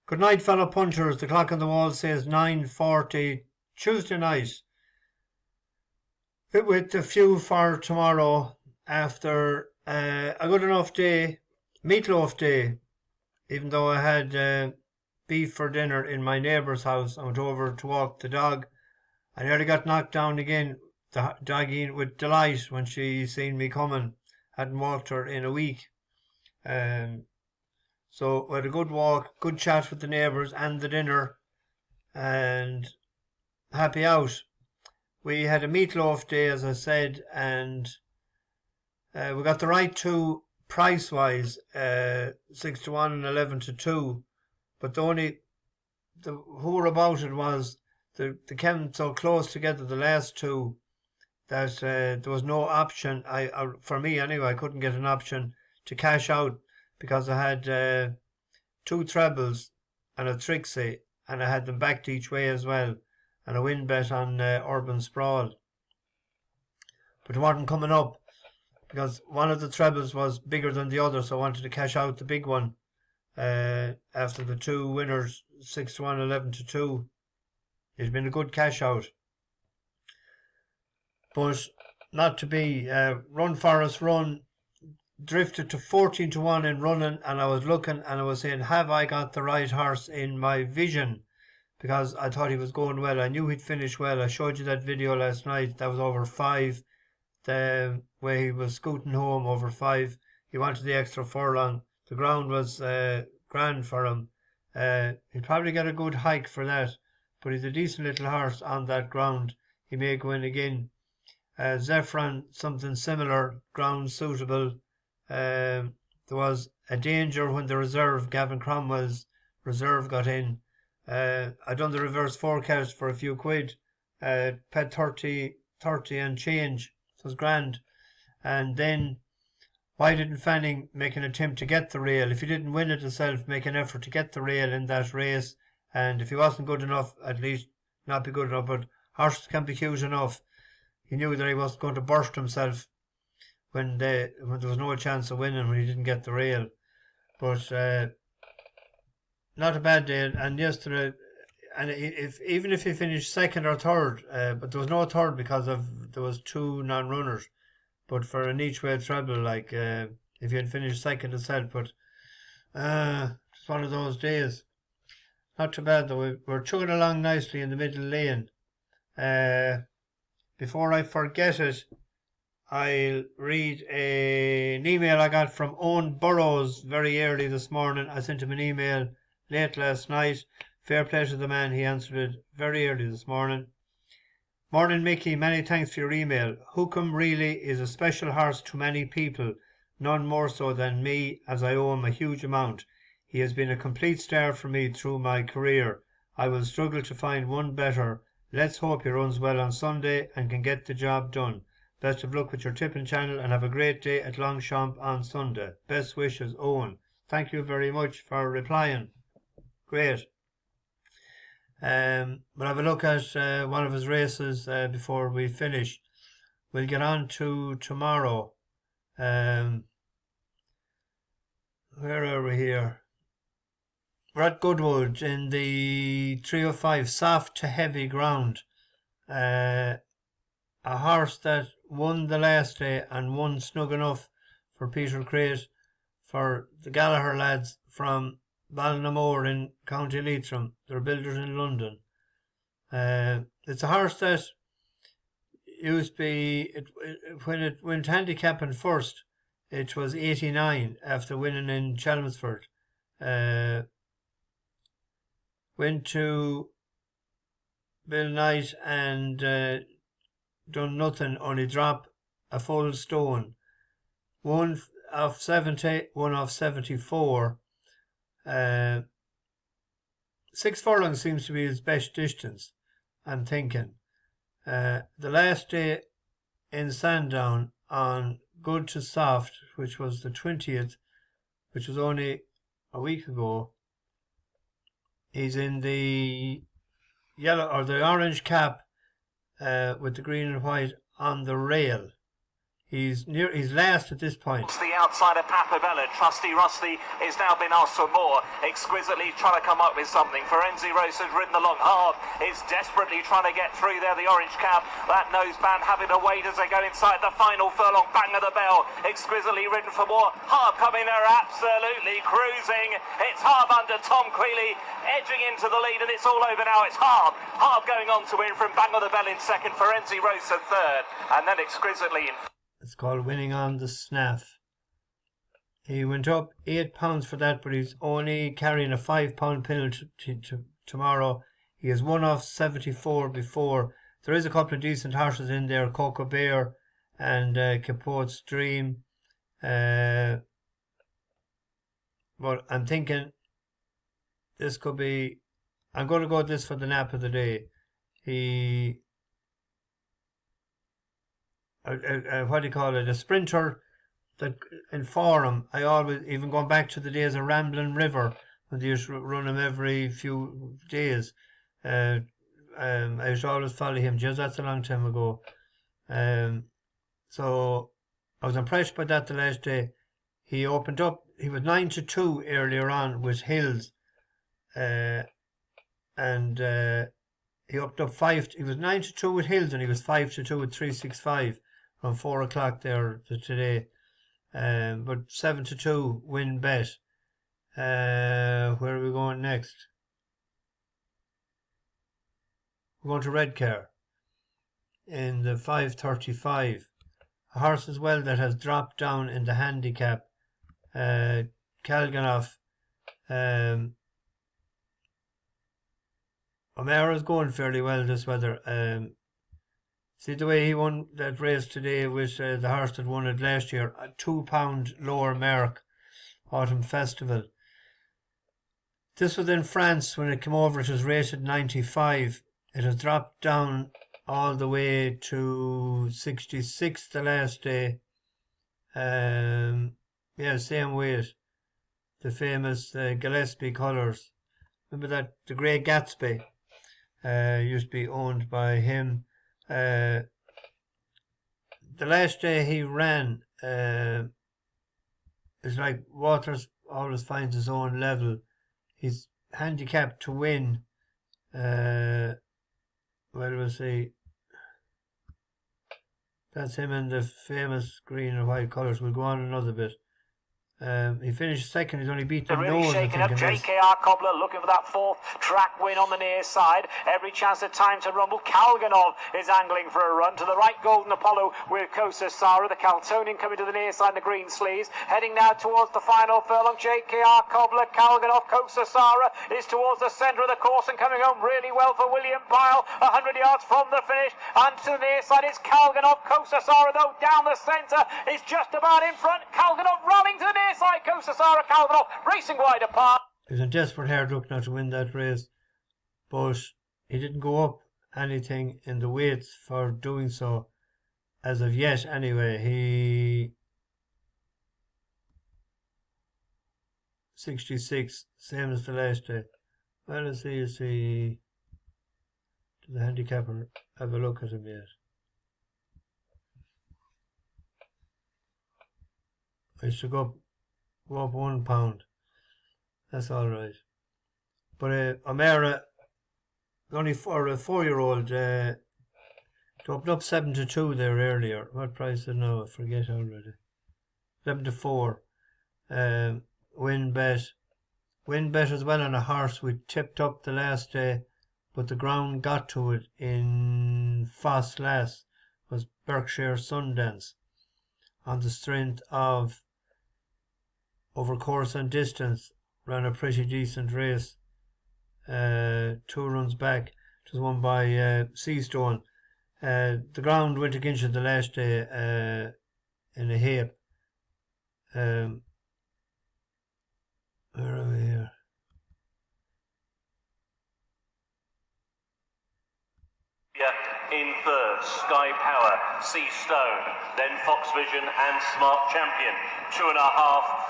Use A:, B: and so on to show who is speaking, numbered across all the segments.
A: Good night, fellow punchers. The clock on the wall says 9:40 Tuesday night. With a few for tomorrow after a good enough day, meatloaf day, even though I had beef for dinner in my neighbour's house. I went over to walk the dog. I nearly got knocked down again, the doggy, with Delight when she seen me coming. Hadn't walked her in a week. So we had a good walk, good chat with the neighbours and the dinner, and happy out. We had a meatloaf day, as I said, and we got the right two price-wise, 6 to 1 and 11 to 2. But the whore about it was they came so close together, the last two, that there was no option. For me anyway, I couldn't get an option to cash out because I had two trebles and a Trixie, and I had them backed each way as well, and a win bet on Urban Sprawl. But it wasn't coming up because one of the trebles was bigger than the other, so I wanted to cash out the big one after the two winners, 6 to 1, 11 to 2. It's been a good cash out. But not to be. Run Forest Run drifted to 14 to 1 in running, and I was looking and I was saying, have I got the right horse in my vision? Because I thought he was going well. I knew he'd finish well. I showed you that video last night. That was over 5. The way he was scooting home over 5. He wanted the extra furlong. The ground was grand for him. He'll probably get a good hike for that. But he's a decent little horse on that ground. He may go in again. Zephron, something similar, ground suitable. There was a danger when the reserve, Gavin Cromwell's reserve, got in. I done the reverse forecast for a few quid. Paid 30 and change. It was grand. And then, why didn't Fanning make an attempt to get the rail? If he didn't win it himself, make an effort to get the rail in that race. And if he wasn't good enough, at least not be good enough. But horses can be huge enough. He knew that he wasn't going to burst himself when there was no chance of winning when he didn't get the rail. But not a bad day. And yesterday, and even if he finished second or third, but there was no third because there was two non-runners. But for an each-way treble, like if he had finished second himself, but it's one of those days. Not too bad though. We're chugging along nicely in the middle lane. Before I forget it, I'll read an email I got from Owen Burrows very early this morning. I sent him an email late last night. Fair play to the man, he answered it very early this morning. Morning Mickey, many thanks for your email. Hukum really is a special horse to many people, none more so than me, as I owe him a huge amount. He has been a complete star for me through my career. I will struggle to find one better. Let's hope he runs well on Sunday and can get the job done. Best of luck with your tipping channel and have a great day at Longchamp on Sunday. Best wishes, Owen. Thank you very much for replying. Great. We'll have a look at one of his races before we finish. We'll get on to tomorrow. Where are we here? We're at Goodwood in the 305, soft to heavy ground. A horse that won the last day and won snug enough for Peter Crate for the Gallagher lads from Ballinamore in County Leitrim. They're builders in London. It's a horse that used to be, when it went handicapping first, it was 89 after winning in Chelmsford. Went to Bill Knight and done nothing, only drop a full stone. One off 70, one off 74. 6 furlongs seems to be his best distance, I'm thinking. The last day in Sandown on Good to Soft, which was the 20th, which was only a week ago, he's in the yellow or the orange cap with the green and white on the rail. He's last at this point.
B: The outside of Papabella, Trusty Rusty is now been asked for more, exquisitely trying to come up with something. Ferenzi Rose has ridden along hard, is desperately trying to get through there, the orange cap, that noseband having to wait as they go inside the final furlong, bang of the bell, exquisitely ridden for more. Harb coming there, absolutely cruising. It's Harb under Tom Queally, edging into the lead, and it's all over now. It's Harb going on to win from bang of the bell in second, Ferenzi Rose at third, and then exquisitely in.
A: It's called winning on the snaff. He went up £8 for that, but he's only carrying a £5 penalty tomorrow. He has won off 74 before. There is a couple of decent horses in there, Coco Bear and Capote's Dream. But I'm thinking this could be... I'm going to go with this for the nap of the day. What do you call it? A sprinter that in form. I always, even going back to the days of Ramblin' River, when they used to run him every few days. I used to always follow him. Just that's a long time ago. So I was impressed by that the last day. He opened up. He was 9-2 earlier on with Hills, and he opened up 5. He was 9-2 with Hills, and he was 5-2 with 365 from 4 o'clock there today. But 7-2 win bet. Where are we going next? We're going to Redcar in the 5:35. A horse as well that has dropped down in the handicap. Kalganov. O'Mara's going fairly well this weather. See the way he won that race today with the horse that won it last year, a £2 lower mark, Autumn Festival. This was in France when it came over. It was rated 95. It has dropped down all the way to 66 the last day. Yeah, same weight. The famous Gillespie colours. Remember that the Grey Gatsby used to be owned by him. The last day he ran, it's like Waters always finds his own level. He's handicapped to win. Well, we'll see. That's him in the famous green and white colours. We'll go on another bit. He finished second. He's only beaten
B: really
A: Nose,
B: shaking up. JKR Cobbler looking for that fourth track win on the near side. Every chance of time to rumble. Kalganov is angling for a run to the right. Golden Apollo with Kosa Sara. The Caltonian coming to the near side in the green sleeves. Heading now towards the final furlong. JKR Cobbler, Kalganov, Kosa Sara is towards the centre of the course and coming home really well for William Pyle. 100 yards from the finish. And to the near side it's Kalganov. Kosa Sara though down the centre is just about in front. Kalganov running to the near side. Kosa Sara, Kalganov racing wide apart.
A: He was in desperate hard look now to win that race, but he didn't go up anything in the weights for doing so as of yet anyway. He 66, same as the last day. Well, let's see, does the handicapper have a look at him yet? I should go up £1. That's all right. But O'Mara, only for a 4-year-old, to open up 7-2 there earlier. What price is it now? I forget already. 7-4. Win bet. Win bet as well on a horse we tipped up the last day, but the ground got to it in Foss last. Was Berkshire Sundance on the strength of over course and distance, ran a pretty decent race. 2 runs back. It was won by Seastone. The ground went against it the last day in a heap. Where are we here?
B: Yeah,
C: In third, Sky Power, Sea Stone, then Fox Vision and Smart Champion. 2.5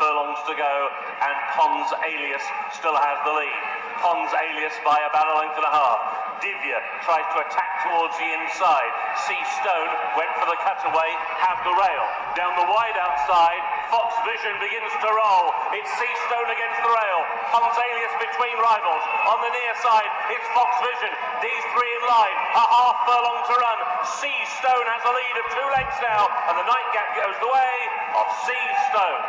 C: furlongs to go, and Pons Alias still has the lead. Pons Alias by about a length and a half. Divya tries to attack towards the inside. Sea Stone went for the cutaway, have the rail. Down the wide outside, Fox Vision begins to roll. It's Sea Stone against the rail. Pons Alias between rivals. On the near side, it's Fox Vision. These three in line, a half furlong to run. Sea Stone has a lead of 2 lengths now, and the nightcap goes the way of Sea Stone.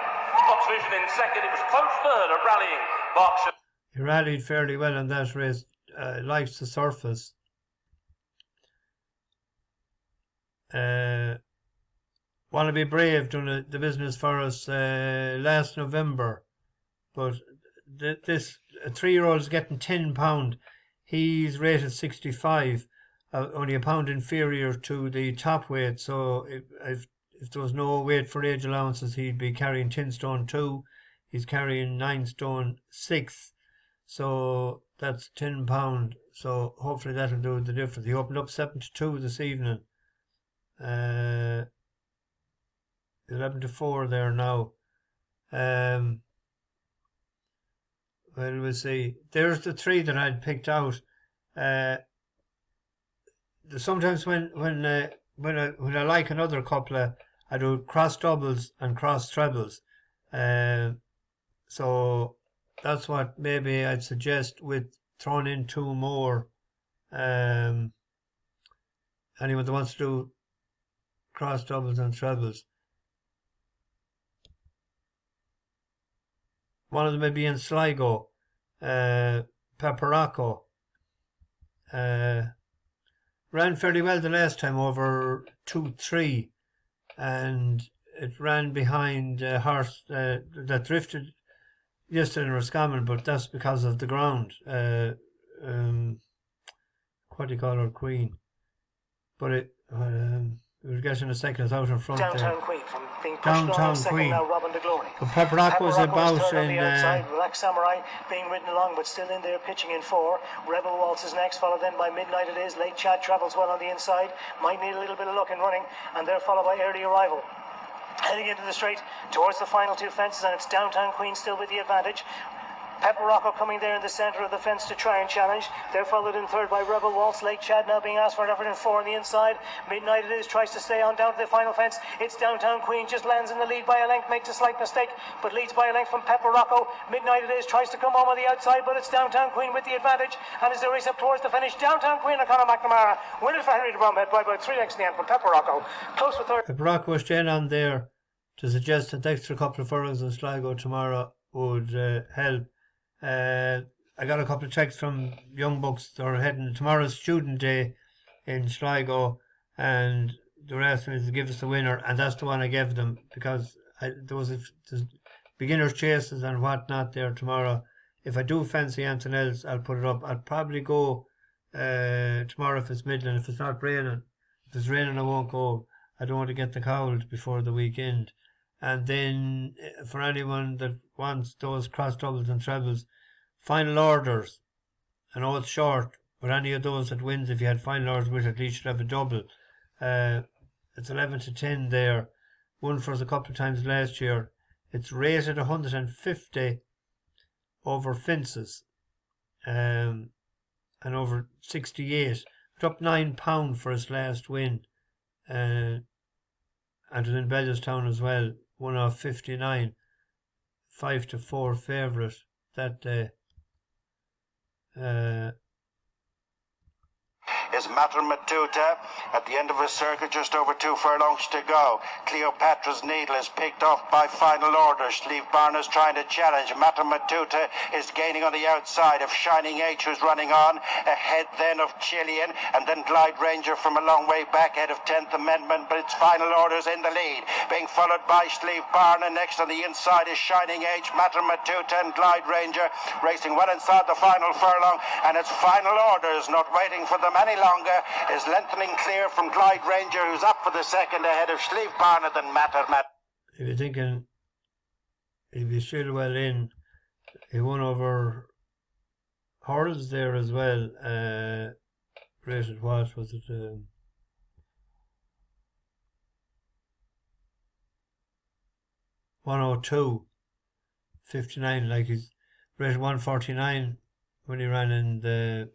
C: Fox Vision in second. It was close third of rallying Berkshire.
A: He rallied fairly well in that race. Likes the surface. Want to be brave done the business for us last November, but this 3-year-old is getting £10. He's rated 65, only a pound inferior to the top weight. So if there was no weight for age allowances, he'd be carrying 10 stone 2. He's carrying 9 stone 6. So that's £10. So hopefully that'll do the difference. He opened up 7-2 this evening. 11-4 there now. Well, we'll see. There's the 3 that I'd picked out. Sometimes when I like another couple, I do cross doubles and cross trebles. So that's what maybe I'd suggest, with throwing in 2 more. Anyone that wants to do cross doubles and trebles. One of them may be in Sligo, Pepperocco. Ran fairly well the last time, over 2-3, and it ran behind a horse that drifted yesterday in Roscommon, but that's because of the ground. What do you call her, Queen? But we'll get in a second. It's out in front
D: Downtown
A: there.
D: Queen from being pushed
A: Downtown
D: along second
A: Queen.
D: now, Robin de Glory.
A: But Pepperocco's about
D: third on the
A: in.
D: outside, Black Samurai being ridden along, but still in there, pitching in 4. Rebel Waltz is next, followed then by Midnight It Is. Late Chad travels well on the inside, might need a little bit of luck in running, and they're followed by Early Arrival. Heading into the straight towards the final 2 fences, and it's Downtown Queen still with the advantage. Pepperocco coming there in the centre of the fence to try and challenge. They're followed in third by Rebel Waltz. Late Chad now being asked for an effort in 4 on the inside. Midnight It Is tries to stay on down to the final fence. It's Downtown Queen, just lands in the lead by a length, makes a slight mistake, but leads by a length from Pepperocco. Midnight It Is tries to come home on the outside, but it's Downtown Queen with the advantage. And as they race up towards the finish, Downtown Queen and Conor McNamara win it for Henry de Bromhead by about 3 lengths in the end from Pepperocco. Close for third.
A: Pepperocco was staying on there to suggest that the extra couple of furlongs in Sligo tomorrow would help. I got a couple of texts from young bucks that are heading tomorrow's student day in Sligo, and they were asking me to give us the winner, and that's the one I gave them, because there was beginners chases and whatnot there tomorrow. If I do fancy anything else, I'll put it up. I'll probably go tomorrow if it's middling. If it's not raining, if it's raining, I won't go. I don't want to get the cold before the weekend. And then for anyone that wants those cross doubles and trebles, final orders. I know it's short, but any of those that wins, if you had final orders with, at least should have a double. It's 11-10 there. Won for us a couple of times last year. It's rated 150 over fences, and over 68. It's up £9 for his last win. And it was in Bellewstown as well. 1 off 59, 5-4 favourite that day.
E: Is Mater Matuta at the end of his circuit, just over 2 furlongs to go. Cleopatra's Needle is picked off by final order. Sleeve Barnes trying to challenge. Mater Matuta is gaining on the outside of Shining H, who's running on. Ahead then of Chilean, and then Glide Ranger from a long way back ahead of 10th Amendment, but it's final orders in the lead. Being followed by Sleeve Barnes, and next on the inside is Shining H, Mater Matuta and Glide Ranger racing well inside the final furlong, and it's final orders, not waiting for them any longer, is lengthening clear from Glide Ranger, who's up for the second ahead of Sleeve Barnett and Matter.
A: If you're thinking he'd be still well in, he won over Hurls there as well. Rated what was it? 102.59, like he's rated 149 when he ran in the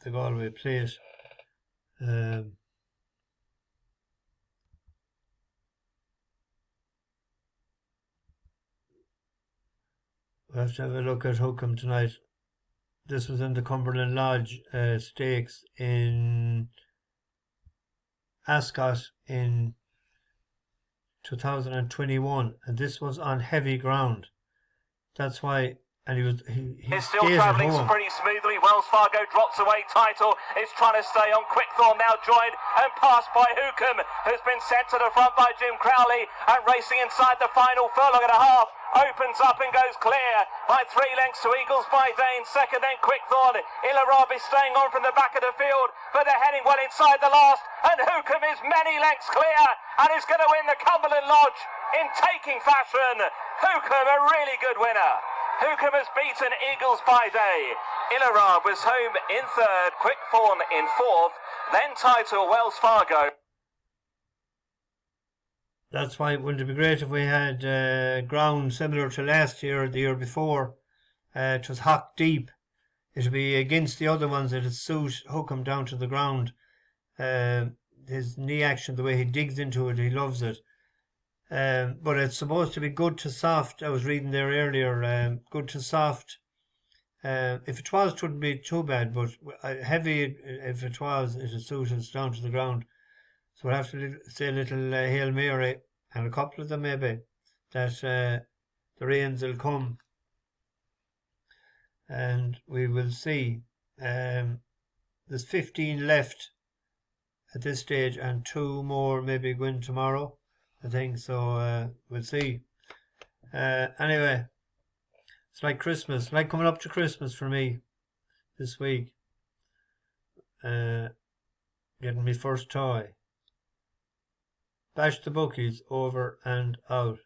A: Galway plate. We'll have to have a look at Hukum tonight. This was in the Cumberland Lodge Stakes in Ascot in 2021, and this was on heavy ground. That's why, and he
C: It's still
A: stayed at
C: travelling
A: home.
C: pretty smoothly. Wells Fargo drops away. Title is trying to stay on. Quickthorn now joined and passed by Hukum, who's been sent to the front by Jim Crowley, and racing inside the final furlong and a half. Opens up and goes clear by 3 lengths to Eagles by Day in second, then Quickthorn. Ilarabi staying on from the back of the field, but they're heading well inside the last, and Hukum is many lengths clear and is going to win the Cumberland Lodge in taking fashion. Hukum, a really good winner. Hukum has beaten Eagles by Day. Ilarab was home in third, Quickthorn in fourth, then Title, Wells Fargo.
A: That's why wouldn't it be great if we had ground similar to last year or the year before? It was hock deep. It would be against the other ones. It would suit Hukum down to the ground. His knee action, the way he digs into it, he loves it. But it's supposed to be good to soft. I was reading there earlier. Good to soft. If it was, it wouldn't be too bad. But heavy, if it was, it would suit us down to the ground. So we'll have to say a little Hail Mary, and a couple of them maybe, that the rains will come. And we will see. There's 15 left at this stage, and 2 more maybe win tomorrow, I think. So we'll see. Anyway, it's like Christmas, like coming up to Christmas for me this week. Getting my first toy. Bash the bookies, over and out.